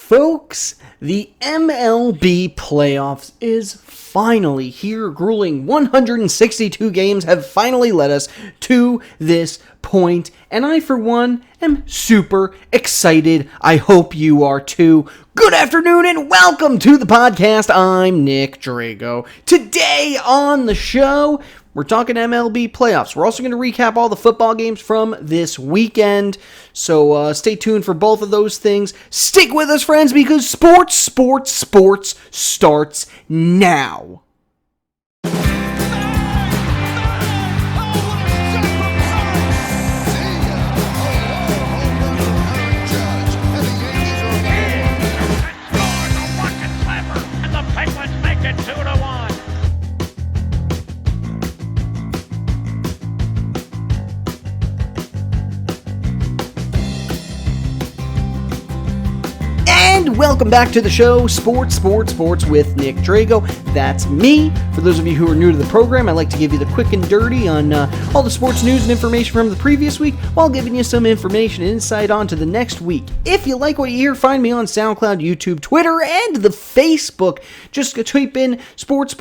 Folks, the MLB playoffs is finally here. Grueling 162 games have finally led us to this point, and I, for one, am super excited. I hope you are too. Good afternoon and welcome to the podcast. I'm Nick Drago. Today on the show, we're talking MLB playoffs. We're also going to recap all the football games from this weekend. So stay tuned for both of those things. Stick with us, friends, because sports starts now. And welcome back to the show, Sports with Nick Drago. That's me. For those of you who are new to the program, I like to give you the quick and dirty on all the sports news and information from the previous week, while giving you some information and insight onto the next week. If you like what you hear, find me on SoundCloud, YouTube, Twitter, and the Facebook. Just type in sports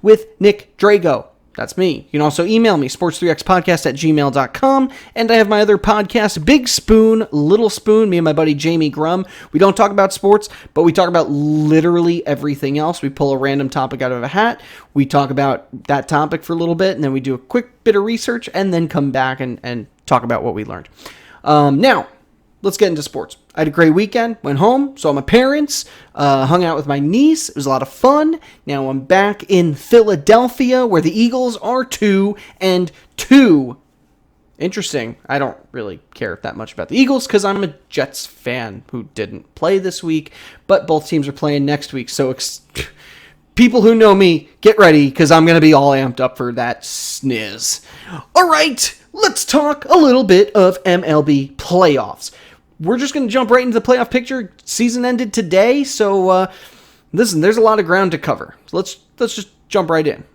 with Nick Drago. That's me. You can also email me, sports3xpodcast@gmail.com, and I have my other podcast, Big Spoon, Little Spoon, me and my buddy Jamie Grum. We don't talk about sports, but we talk about literally everything else. We pull a random topic out of a hat, we talk about that topic for a little bit, and then we do a quick bit of research, and then come back and talk about what we learned. Now, let's get into sports. I had a great weekend, went home, saw my parents, hung out with my niece. It was a lot of fun. Now I'm back in Philadelphia, where the Eagles are 2-2. Interesting. I don't really care that much about the Eagles because I'm a Jets fan who didn't play this week, but both teams are playing next week. So people who know me, get ready because I'm going to be all amped up for that sniz. All right, let's talk a little bit of MLB playoffs. We're just going to jump right into the playoff picture. Season ended today, so listen, there's a lot of ground to cover. So let's just jump right in.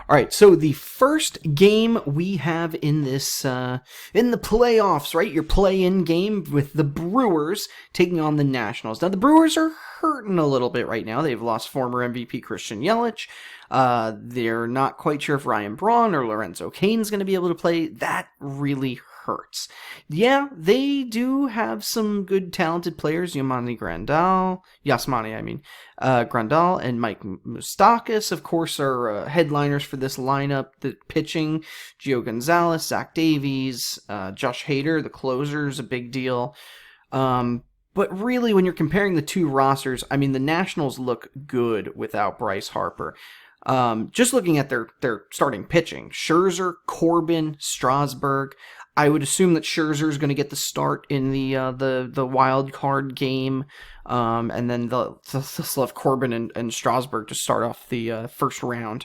All right, so the first game we have in this in the playoffs, right? Your play-in game with the Brewers taking on the Nationals. Now the Brewers are hurting a little bit right now. They've lost former MVP Christian Yelich. They're not quite sure if Ryan Braun or Lorenzo Cain's going to be able to play. That really hurts. Yeah, they do have some good talented players. Yasmani Grandal, and Mike Moustakas, of course, are headliners for this lineup. The pitching, Gio Gonzalez, Zach Davies, Josh Hader, the closer, is a big deal. But really, when you're comparing the two rosters, I mean, the Nationals look good without Bryce Harper. Just looking at their starting pitching, Scherzer, Corbin, Strasburg. I would assume that Scherzer is going to get the start in the wild card game, and then they'll have Corbin and Strasburg to start off the first round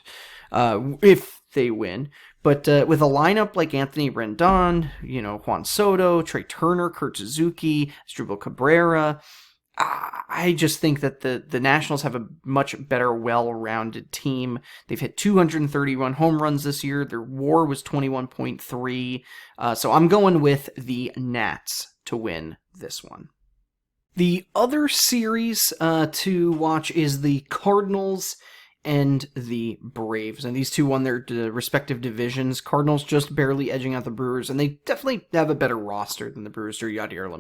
if they win. But with a lineup like Anthony Rendon, Juan Soto, Trey Turner, Kurt Suzuki, Asdrubal Cabrera, I just think that the Nationals have a much better, well-rounded team. They've hit 231 home runs this year. Their WAR was 21.3. So I'm going with the Nats to win this one. The other series to watch is the Cardinals and the Braves. And these two won their respective divisions. Cardinals just barely edging out the Brewers, and they definitely have a better roster than the Brewers do. Yadier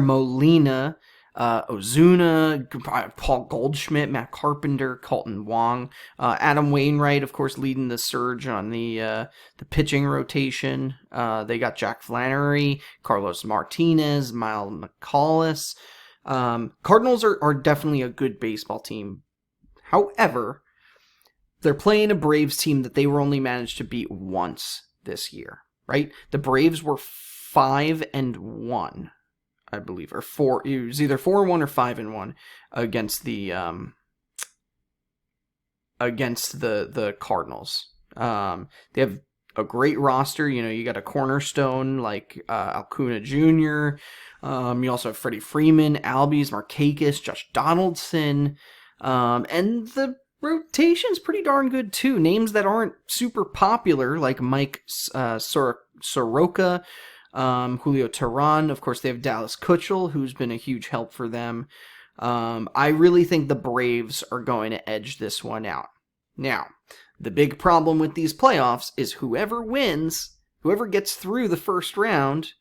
Molina, Ozuna, Paul Goldschmidt, Matt Carpenter, Colton Wong, Adam Wainwright, of course, leading the surge on the pitching rotation. They got Jack Flannery, Carlos Martinez, Miles McCollis. Cardinals are definitely a good baseball team. However, they're playing a Braves team that they were only managed to beat once this year, right? The Braves were 5-1, I believe, or 4. It was either 4-1 or 5-1 against the Cardinals. They have a great roster. You got a cornerstone like Acuna Jr. You also have Freddie Freeman, Albies, Markakis, Josh Donaldson, and the rotation's pretty darn good too. Names that aren't super popular like Mike Soroka, Julio Teheran. Of course, they have Dallas Keuchel, who's been a huge help for them. I really think the Braves are going to edge this one out. Now, the big problem with these playoffs is whoever wins, whoever gets through the first round,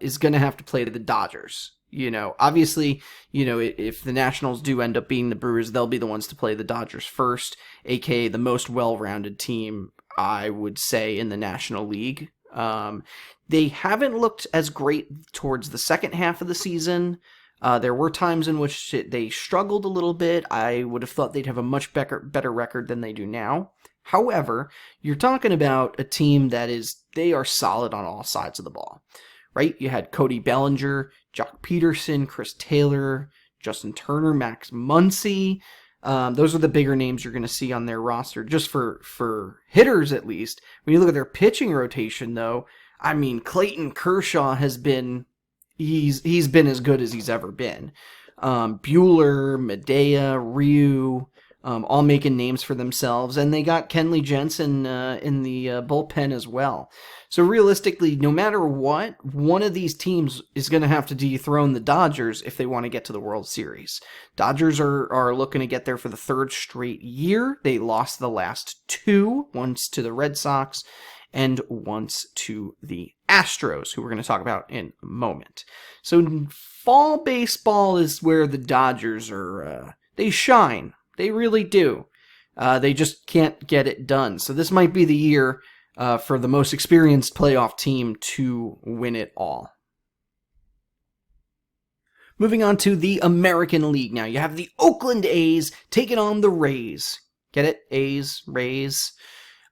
is going to have to play the Dodgers. Obviously, if the Nationals do end up being the Brewers, they'll be the ones to play the Dodgers first, aka the most well-rounded team, I would say, in the National League. They haven't looked as great towards the second half of the season. There were times in which they struggled a little bit. I would have thought they'd have a much better record than they do now. However, you're talking about a team they are solid on all sides of the ball, right? You had Cody Bellinger, Jock Peterson, Chris Taylor, Justin Turner, Max Muncy. Those are the bigger names you're going to see on their roster, just for hitters at least. When you look at their pitching rotation, though, I mean, Clayton Kershaw has been, he's been as good as he's ever been. Buehler, Medea, Ryu, all making names for themselves, and they got Kenley Jensen in the bullpen as well. So realistically, no matter what, one of these teams is going to have to dethrone the Dodgers if they want to get to the World Series. Dodgers are looking to get there for the third straight year. They lost the last two, once to the Red Sox and once to the Astros, who we're going to talk about in a moment. So fall baseball is where the Dodgers they shine. They really do. They just can't get it done. So this might be the year for the most experienced playoff team to win it all. Moving on to the American League now. You have the Oakland A's taking on the Rays. Get it? A's, Rays.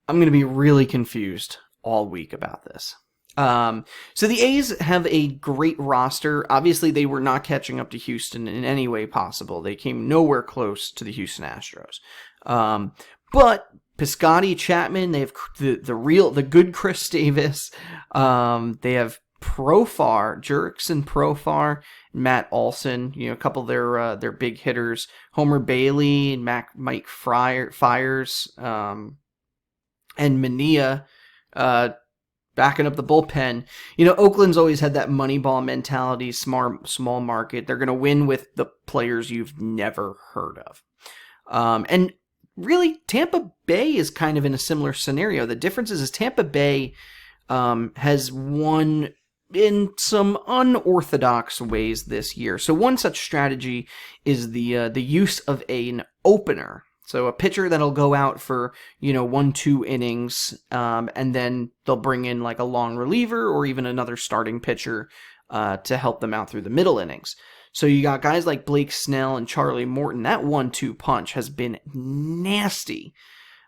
I'm going to be really confused all week about this. So the A's have a great roster. Obviously, they were not catching up to Houston in any way possible. They came nowhere close to the Houston Astros. But Piscotty, Chapman, they have the good Chris Davis. They have Profar, Jurickson Profar, Matt Olson, a couple of their big hitters, Homer Bailey, Mike Fiers, and Mania, backing up the bullpen. Oakland's always had that Moneyball mentality, small market. They're going to win with the players you've never heard of. And really, Tampa Bay is kind of in a similar scenario. The difference is Tampa Bay has won in some unorthodox ways this year. So one such strategy is the use of an opener. So a pitcher that'll go out for, 1-2 innings, and then they'll bring in like a long reliever or even another starting pitcher to help them out through the middle innings. So you got guys like Blake Snell and Charlie Morton. That 1-2 punch has been nasty.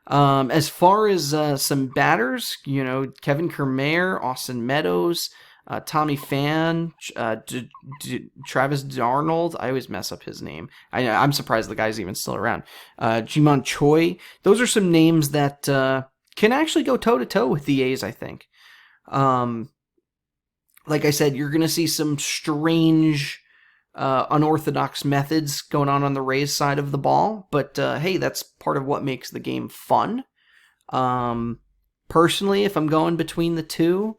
As far as some batters, Kevin Kiermaier, Austin Meadows, Tommy Pham, Travis Darnold. I always mess up his name. I'm surprised the guy's even still around. Ji-Man Choi. Those are some names that can actually go toe-to-toe with the A's, I think. Like I said, you're going to see some strange, unorthodox methods going on the Rays side of the ball. But, hey, that's part of what makes the game fun. Personally, if I'm going between the two...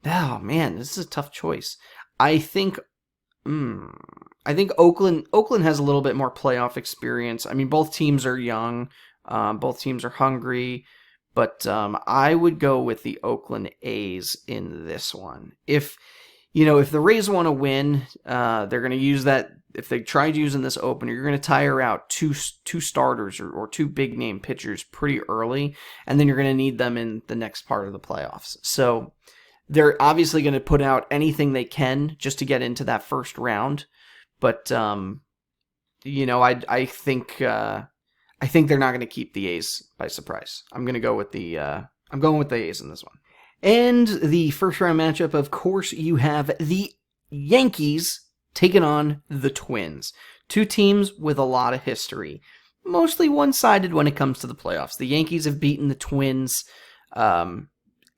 Oh man, this is a tough choice. I think Oakland has a little bit more playoff experience. I mean, both teams are young, both teams are hungry, but I would go with the Oakland A's in this one. If the Rays want to win, they're going to use that. If they tried using this opener, you're going to tire out two starters or two big name pitchers pretty early, and then you're going to need them in the next part of the playoffs. So they're obviously going to put out anything they can just to get into that first round, but I think they're not going to keep the A's by surprise. I'm going with the A's in this one. And the first round matchup, of course, you have the Yankees taking on the Twins. Two teams with a lot of history, mostly one-sided when it comes to the playoffs. The Yankees have beaten the Twins.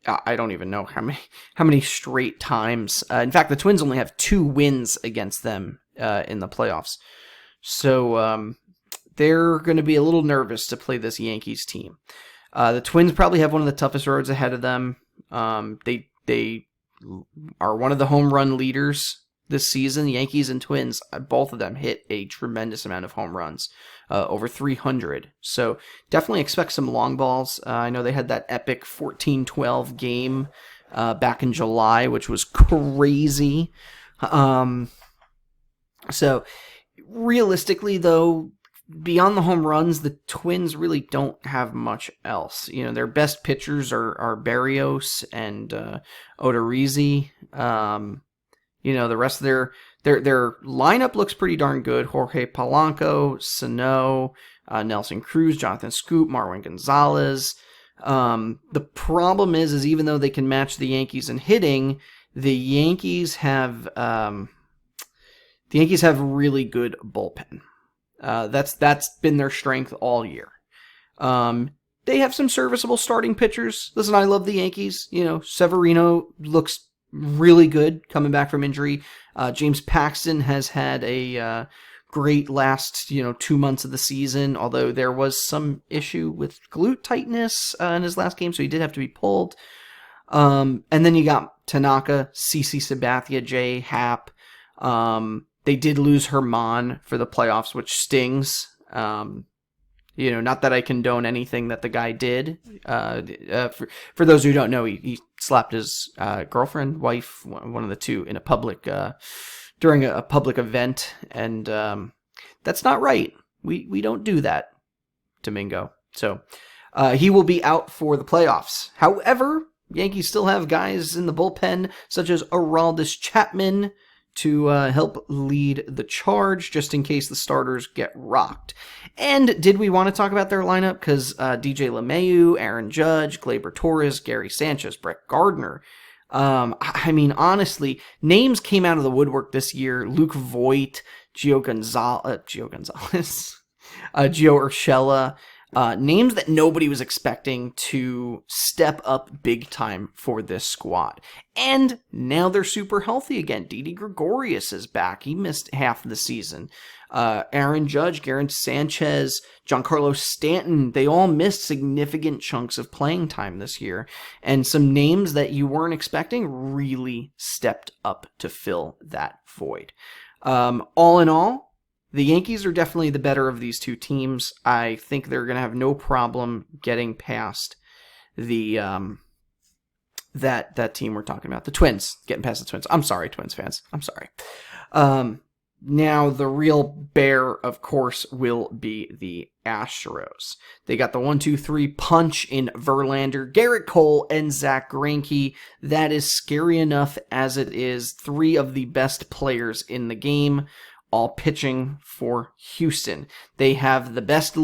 I don't even know how many straight times. In fact, the Twins only have 2 wins against them in the playoffs. So they're going to be a little nervous to play this Yankees team. The Twins probably have one of the toughest roads ahead of them. They are one of the home run leaders this season. Yankees and Twins, both of them hit a tremendous amount of home runs, over 300. So definitely expect some long balls. I know they had that epic 14-12 game back in July, which was crazy. So realistically, though, beyond the home runs, the Twins really don't have much else. Their best pitchers are Barrios and Odorizzi. The rest of their lineup looks pretty darn good. Jorge Polanco, Sano, Nelson Cruz, Jonathan Scoop, Marwin Gonzalez. The problem is even though they can match the Yankees in hitting, the Yankees have really good bullpen. That's been their strength all year. They have some serviceable starting pitchers. Listen, I love the Yankees. Severino looks really good coming back from injury. James Paxton has had a great last 2 months of the season, although there was some issue with glute tightness in his last game, so he did have to be pulled. And then you got Tanaka, CC Sabathia, Jay Happ. They did lose Herman for the playoffs, which stings. Not that I condone anything that the guy did. For those who don't know, he slapped his girlfriend, wife, one of the two, in a public during a public event, and that's not right. We don't do that, Domingo. So he will be out for the playoffs. However, Yankees still have guys in the bullpen such as Aroldis Chapman to help lead the charge, just in case the starters get rocked. And did we want to talk about their lineup? Because DJ LeMahieu, Aaron Judge, Gleyber Torres, Gary Sanchez, Brett Gardner. Honestly, names came out of the woodwork this year. Luke Voigt, Gio Urshela. Names that nobody was expecting to step up big time for this squad. And now they're super healthy again. Didi Gregorius is back. He missed half of the season. Aaron Judge, Garen Sanchez, Giancarlo Stanton, they all missed significant chunks of playing time this year. And some names that you weren't expecting really stepped up to fill that void. All in all, the Yankees are definitely the better of these two teams. I think they're going to have no problem getting past the that team we're talking about. The Twins, getting past the Twins. I'm sorry, Twins fans. I'm sorry. Now, the real bear, of course, will be the Astros. They got the 1-2-3 punch in Verlander, Garrett Cole, and Zach Greinke. That is scary enough as it is. Three of the best players in the game, all pitching for Houston. They have the best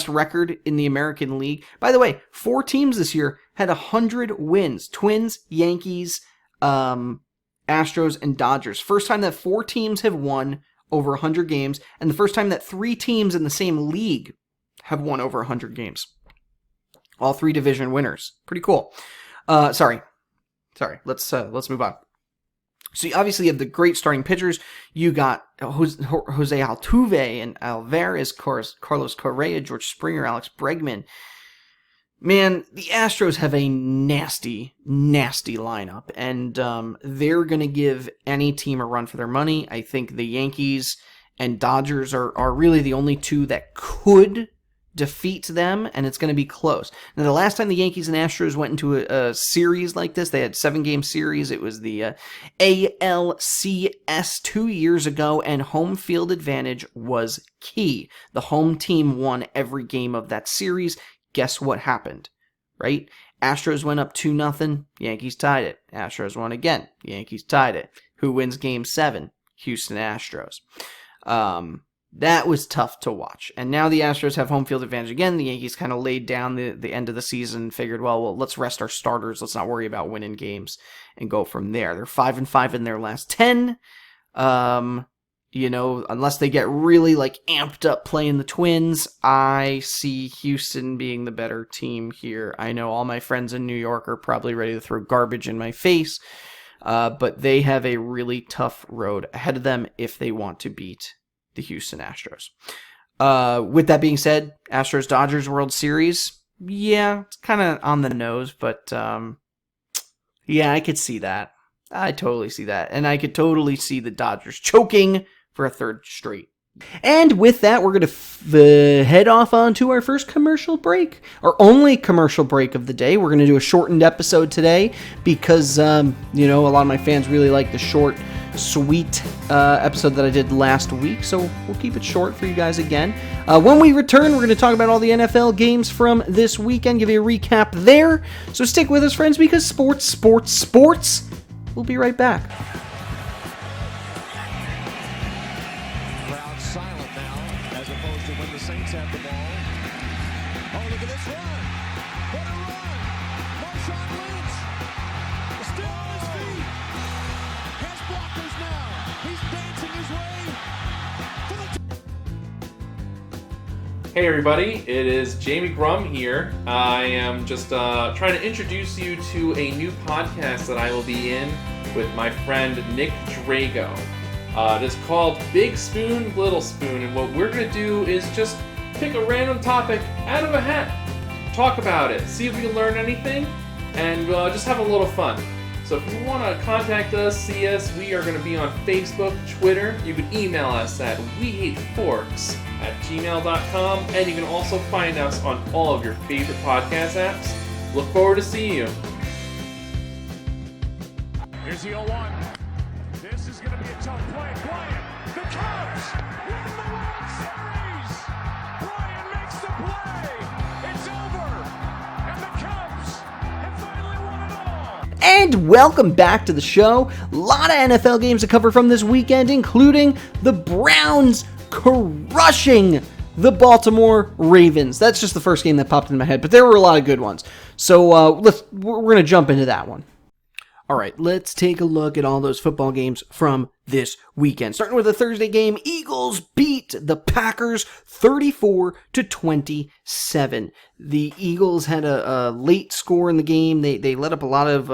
record in the American League. By the way, 4 teams this year had 100 wins. Twins, Yankees, Astros, and Dodgers. First time that 4 teams have won over 100 games, and the first time that 3 teams in the same league have won over 100 games. All 3 division winners. Pretty cool. Sorry. Let's move on. So you obviously have the great starting pitchers. You got Jose Altuve and Alvarez, Carlos Correa, George Springer, Alex Bregman. Man, the Astros have a nasty, nasty lineup, and they're going to give any team a run for their money. I think the Yankees and Dodgers are really the only two that could defeat them, and it's going to be close. Now, the last time the Yankees and Astros went into a series like this, they had 7-game series. It was the ALCS 2 years ago, and home field advantage was key. The home team won every game of that series. Guess what happened, right? Astros went up 2-0. Yankees tied it. Astros won again. Yankees tied it. Who wins Game 7? Houston Astros. That was tough to watch. And now the Astros have home field advantage again. The Yankees kind of laid down the end of the season, figured, well, let's rest our starters. Let's not worry about winning games and go from there. They're 5-5 in their last 10. Unless they get really amped up playing the Twins, I see Houston being the better team here. I know all my friends in New York are probably ready to throw garbage in my face, but they have a really tough road ahead of them if they want to beat the Houston Astros. With that being said, Astros-Dodgers World Series, yeah, it's kind of on the nose, but Yeah, I could see that. I totally see that. And I could totally see the Dodgers choking for a third straight. And with that, we're going to head off onto our first commercial break, our only commercial break of the day. We're going to do a shortened episode today because, a lot of my fans really like the short, sweet episode that I did last week. So we'll keep it short for you guys again. When we return, we're going to talk about all the NFL games from this weekend, give you a recap there. So stick with us, friends, because sports. We'll be right back. Hey everybody, it is Jamie Grum here. I am just trying to introduce you to a new podcast that I will be in with my friend Nick Drago. It is called Big Spoon, Little Spoon, and what we're going to do is just pick a random topic out of a hat, talk about it, see if we can learn anything, and just have a little fun. So if you want to contact us, see us, we are going to be on Facebook, Twitter. You can email us at wehateforks@gmail.com, and you can also find us on all of your favorite podcast apps. Look forward to seeing you. Here's the 0-1. This is going to be a tough play. Bryant, the Cubs win the World Series. Bryant makes the play. It's over. And the Cubs have finally won it all. And welcome back to the show. A lot of NFL games to cover from this weekend, including the Browns crushing the Baltimore Ravens. That's just the first game that popped in my head, but there were a lot of good ones. So we're going to jump into that one. All right, let's take a look at all those football games from this weekend. Starting with the Thursday game, Eagles beat the Packers 34-27. The Eagles had a late score in the game. They let up a lot of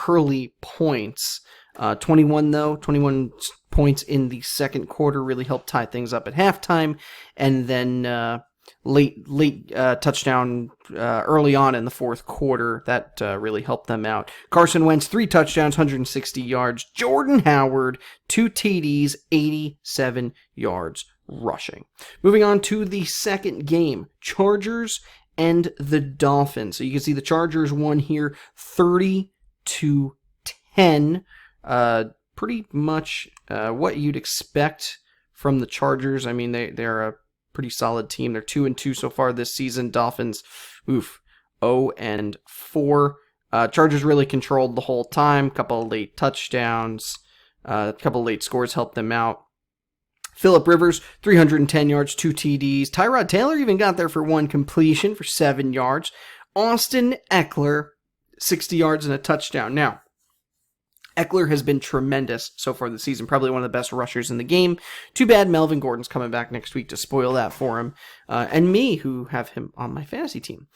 early points. 21 points in the second quarter really helped tie things up at halftime, and then late touchdown early on in the fourth quarter that really helped them out. Carson Wentz 3 touchdowns, 160 yards. Jordan Howard 2 TDs, 87 yards rushing. Moving on to the second game, Chargers and the Dolphins. So you can see the Chargers won here 30-10. Pretty much what you'd expect from the Chargers. I mean, they're a pretty solid team. They're 2-2 so far this season. Dolphins, 0-4. Chargers really controlled the whole time. Couple of late touchdowns, a couple of late scores helped them out. Phillip Rivers, 310 yards, 2 TDs. Tyrod Taylor even got there for 1 completion for 7 yards. Austin Eckler, 60 yards and a touchdown. Now, Eckler has been tremendous so far this season, probably one of the best rushers in the game. Too bad Melvin Gordon's coming back next week to spoil that for him, and me, who have him on my fantasy team.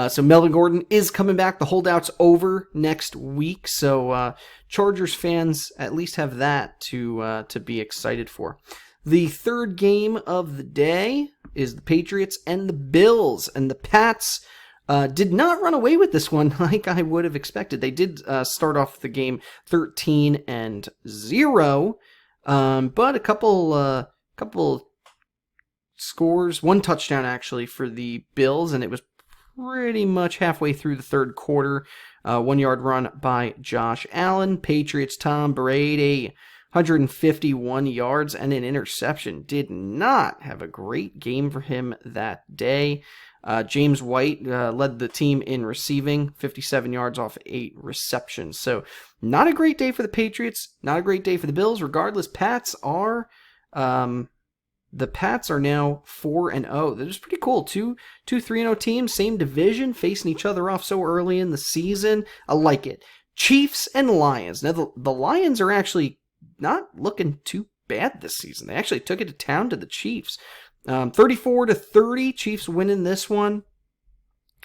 So Melvin Gordon is coming back. The holdout's over next week, so Chargers fans at least have that to be excited for. The third game of the day is the Patriots and the Bills, and the Pats did not run away with this one like I would have expected. They did start off the game 13-0, but a couple scores, 1 touchdown actually for the Bills, and it was pretty much halfway through the third quarter. 1-yard run by Josh Allen. Patriots Tom Brady, 151 yards and an interception. Did not have a great game for him that day. James White led the team in receiving, 57 yards off 8 receptions. So not a great day for the Patriots, not a great day for the Bills. Regardless, Pats are now 4-0. That is pretty cool. Two 3-0 teams, same division, facing each other off so early in the season. I like it. Chiefs and Lions. Now the Lions are actually not looking too bad this season. They actually took it to town to the Chiefs. 34-30, Chiefs winning this one.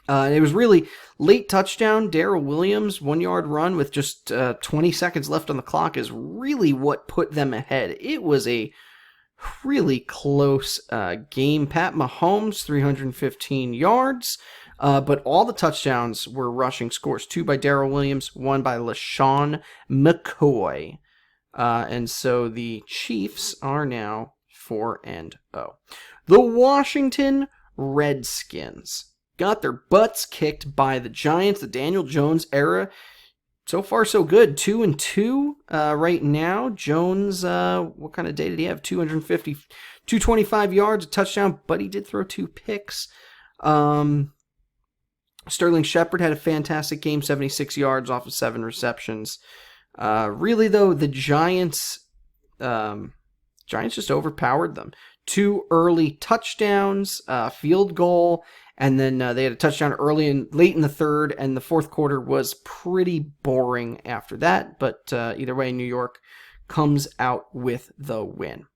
It was really late touchdown. Darrell Williams, 1-yard run with just 20 seconds left on the clock is really what put them ahead. It was a really close game. Pat Mahomes, 315 yards. But all the touchdowns were rushing scores. 2 by Darrell Williams, 1 by LaShawn McCoy. And so the Chiefs are now 4-0. The Washington Redskins got their butts kicked by the Giants, the Daniel Jones era. So far, so good. 2-2 right now. Jones, what kind of day did he have? 225 yards, a touchdown, but he did throw 2 picks. Sterling Shepard had a fantastic game, 76 yards off of 7 receptions. Really, though, the Giants just overpowered them. 2 early touchdowns, field goal, and then they had a touchdown late in the third, and the fourth quarter was pretty boring after that. But either way, New York comes out with the win.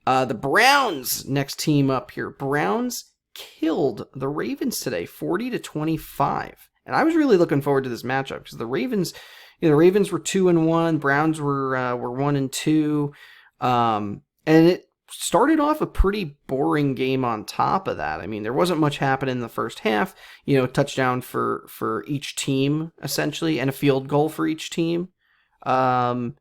The Browns, next team up here. Browns killed the Ravens today, 40-25. And I was really looking forward to this matchup because the Ravens were 2-1, Browns were 1-2, and it started off a pretty boring game on top of that. I mean, there wasn't much happening in the first half. Touchdown for each team, essentially, and a field goal for each team. And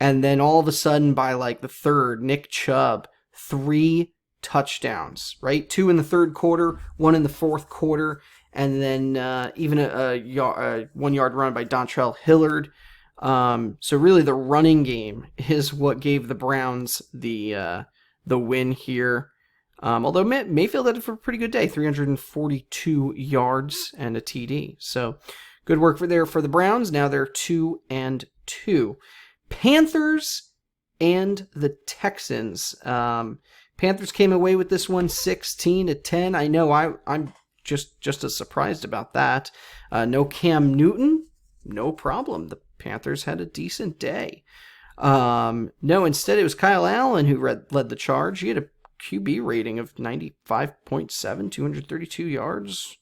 then all of a sudden, by like the third, Nick Chubb, 3 touchdowns, right? 2 in the third quarter, 1 in the fourth quarter, and then even a 1-yard run by Dontrell Hillard. So really the running game is what gave the Browns the win here. Although Mayfield had a pretty good day, 342 yards and a TD. So good work for the Browns. Now they're 2-2. Panthers and the Texans. Panthers came away with this one 16-10. I know I'm just as surprised about that. No Cam Newton, no problem. The Panthers had a decent day. No, instead it was Kyle Allen who led the charge. He had a QB rating of 95.7, 232 yards.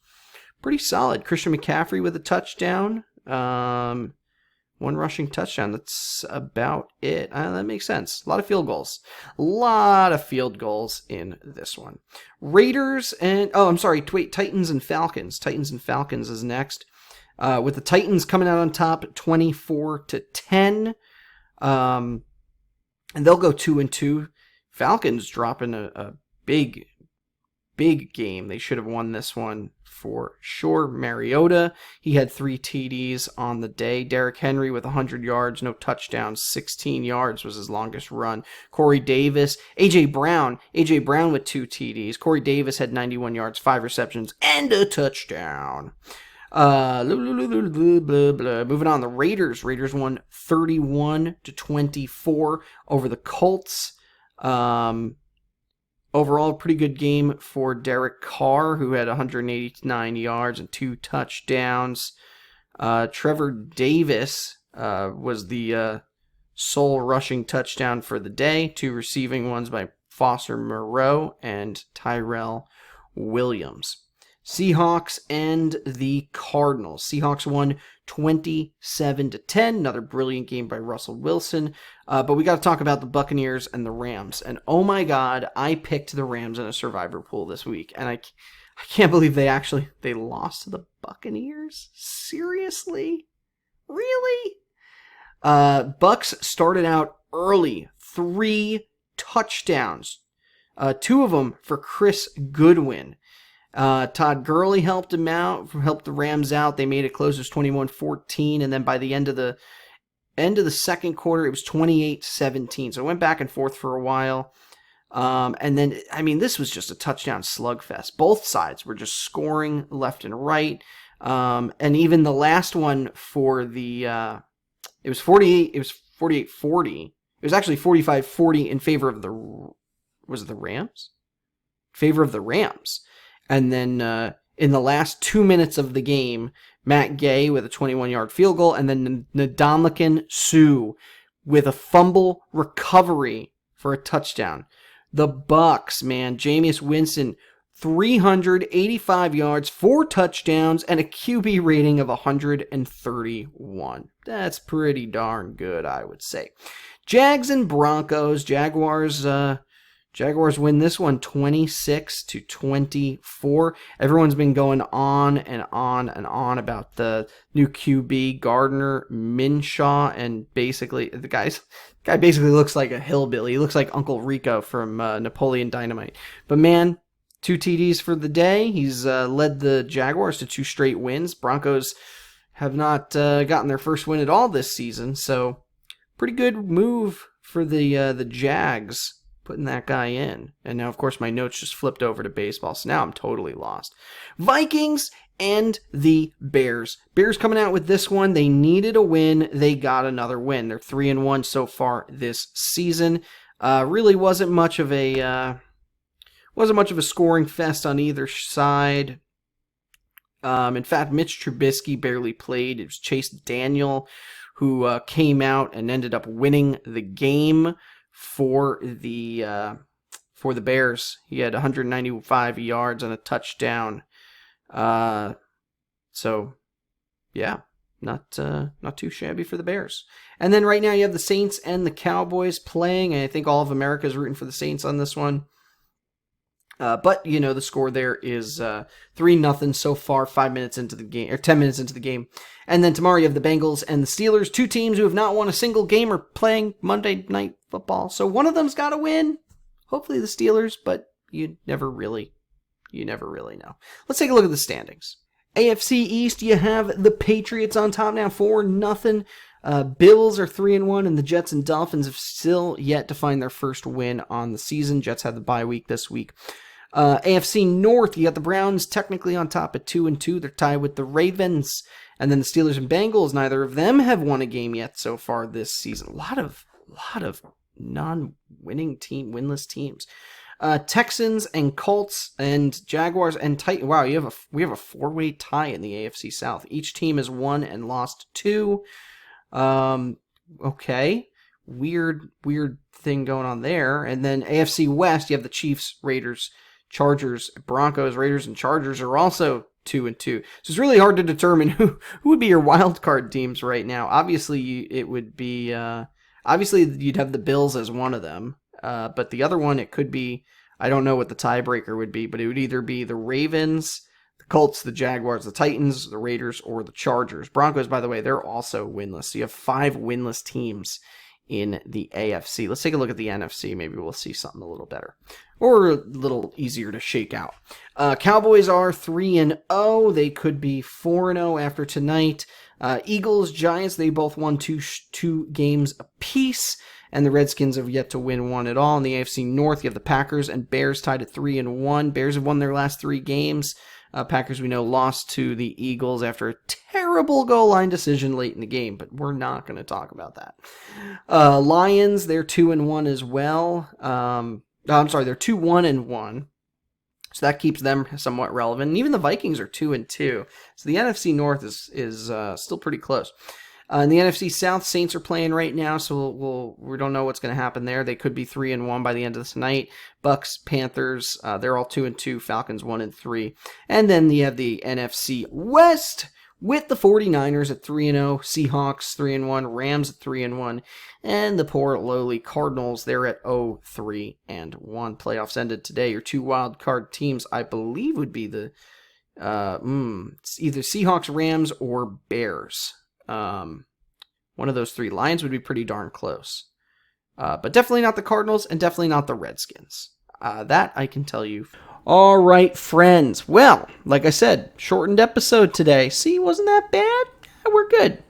Pretty solid. Christian McCaffrey with a touchdown. 1 rushing touchdown. That's about it. That makes sense. A lot of field goals. In this one. Raiders and... Titans and Falcons. Titans and Falcons is next. With the Titans coming out on top 24-10. And they'll go 2-2. Falcons dropping a big game. They should have won this one for sure. Mariota, he had 3 TDs on the day. Derrick Henry with 100 yards, no touchdowns, 16 yards was his longest run. Corey Davis, A.J. Brown with 2 TDs. Corey Davis had 91 yards, 5 receptions, and a touchdown. Moving on, the Raiders. Raiders won 31-24 over the Colts. Overall, pretty good game for Derek Carr, who had 189 yards and 2 touchdowns. Trevor Davis was the sole rushing touchdown for the day. 2 receiving ones by Foster Moreau and Tyrell Williams. Seahawks and the Cardinals. Seahawks won 27-10. Another brilliant game by Russell Wilson. But we got to talk about the Buccaneers and the Rams. And oh my God, I picked the Rams in a survivor pool this week. And I can't believe they lost to the Buccaneers? Seriously? Really? Bucks started out early. 3 touchdowns. 2 of them for Chris Goodwin. Todd Gurley helped the Rams out. They made it close. It was 21-14, and then by the end of the second quarter, it was 28-17. So it went back and forth for a while. And then, this was just a touchdown slugfest. Both sides were just scoring left and right. And even the last one for the, it was 48-40. It was actually 45-40 in favor of the Rams? Favor of the Rams. And then in the last 2 minutes of the game, Matt Gay with a 21-yard field goal, and then Ndamukong Suh with a fumble recovery for a touchdown. The Bucks, man, Jameis Winston, 385 yards, 4 touchdowns, and a QB rating of 131. That's pretty darn good, I would say. Jags and Broncos. Jaguars Jaguars win this one 26-24. Everyone's been going on and on and on about the new QB, Gardner Minshew, and basically the guy basically looks like a hillbilly. He looks like Uncle Rico from Napoleon Dynamite. But man, 2 TDs for the day. He's led the Jaguars to 2 straight wins. Broncos have not gotten their first win at all this season, so pretty good move for the Jags, putting that guy in. And now, of course, my notes just flipped over to baseball, so now I'm totally lost. Vikings and the Bears. Bears coming out with this one. They needed a win. They got another win. They're 3-1 so far this season. Really wasn't much of a scoring fest on either side. In fact, Mitch Trubisky barely played. It was Chase Daniel who came out and ended up winning the game for the Bears. He had 195 yards and a touchdown. So yeah, not too shabby for the Bears. And then right now you have the Saints and the Cowboys playing, and I think all of America is rooting for the Saints on this one. But the score there is 3-0 so far, 5 minutes into the game, or 10 minutes into the game. And then tomorrow you have the Bengals and the Steelers, 2 teams who have not won a single game or playing Monday Night Football. So one of them's got to win. Hopefully the Steelers, but you never really know. Let's take a look at the standings. AFC East, you have the Patriots on top now, 4-0. Bills are 3-1, and the Jets and Dolphins have still yet to find their first win on the season. Jets had the bye week this week. AFC North, you got the Browns technically on top at 2-2. They're tied with the Ravens. And then the Steelers and Bengals, neither of them have won a game yet so far this season. A lot of non-winning winless teams. Texans and Colts and Jaguars and Titans. Wow, we have a 4-way tie in the AFC South. Each team has won and lost 2. Okay. Weird thing going on there. And then AFC West, you have the Chiefs, Raiders, Chargers, Broncos, Raiders, and Chargers are also 2-2. So it's really hard to determine who would be your wild card teams right now. Obviously, it would be obviously you'd have the Bills as one of them, but the other one it could be. I don't know what the tiebreaker would be, but it would either be the Ravens, the Colts, the Jaguars, the Titans, the Raiders, or the Chargers. Broncos, by the way, they're also winless. So you have 5 winless teams in the AFC. Let's take a look at the NFC. Maybe we'll see something a little better or a little easier to shake out. Cowboys are 3-0. They could be 4-0 after tonight. Eagles, Giants, they both won two games apiece, and the Redskins have yet to win one at all. In the AFC North, you have the Packers and Bears tied at 3-1. Bears have won their last 3 games. Packers, we know, lost to the Eagles after a terrible goal line decision late in the game, but we're not going to talk about that. Lions, they're 2-1 as well. I'm sorry, they're 2-1-1. So that keeps them somewhat relevant. And even the Vikings are 2-2. So the NFC North is still pretty close. In the NFC South, Saints are playing right now, so we don't know what's going to happen there. They could be 3-1 by the end of this night. Bucks, Panthers, they're all 2-2. Falcons 1-3. And then you have the NFC West with the 49ers at 3-0, Seahawks 3-1, Rams at 3-1, and the poor lowly Cardinals, they're at 0-3-1. Playoffs ended today. Your 2 wild card teams, I believe, would be the it's either Seahawks, Rams, or Bears. One of those 3. Lions would be pretty darn close. But definitely not the Cardinals and definitely not the Redskins. That I can tell you. All right, friends. Well, like I said, shortened episode today. See, wasn't that bad? We're good.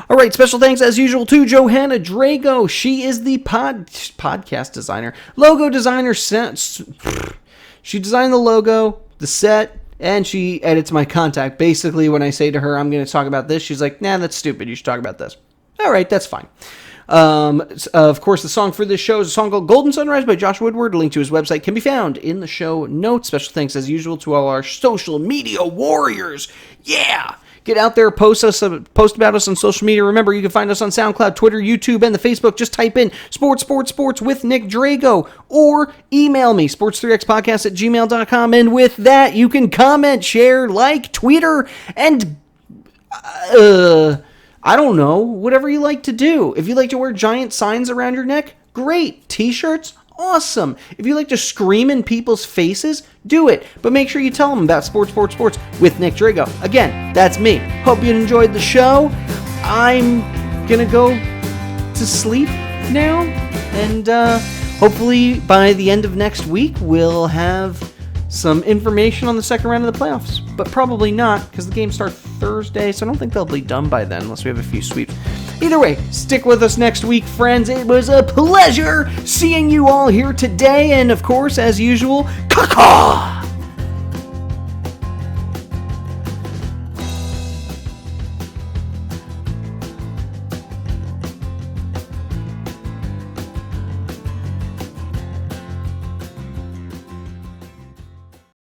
All right, special thanks as usual to Johanna Drago. She is the podcast designer, logo designer. She designed the logo, the set, and she edits my contact. Basically, when I say to her, I'm going to talk about this, she's like, nah, that's stupid. You should talk about this. All right, that's fine. Of course, the song for this show is a song called Golden Sunrise by Josh Woodward. A link to his website can be found in the show notes. Special thanks, as usual, to all our social media warriors. Yeah! Get out there, post about us on social media. Remember, you can find us on SoundCloud, Twitter, YouTube, and the Facebook. Just type in Sports with Nick Drago, or email me, sports3xpodcast@gmail.com. And with that, you can comment, share, like, Twitter, and I don't know, whatever you like to do. If you like to wear giant signs around your neck, great. T-shirts, Awesome. If you like to scream in people's faces, do it. But make sure you tell them about Sports with Nick Drago. Again, that's me. Hope you enjoyed the show. I'm gonna go to sleep now, and hopefully by the end of next week we'll have some information on the second round of the playoffs, but probably not because the games start Thursday, so I don't think they'll be done by then unless we have a few sweeps. Either way, stick with us next week, friends. It was a pleasure seeing you all here today, and of course, as usual, caw-caw!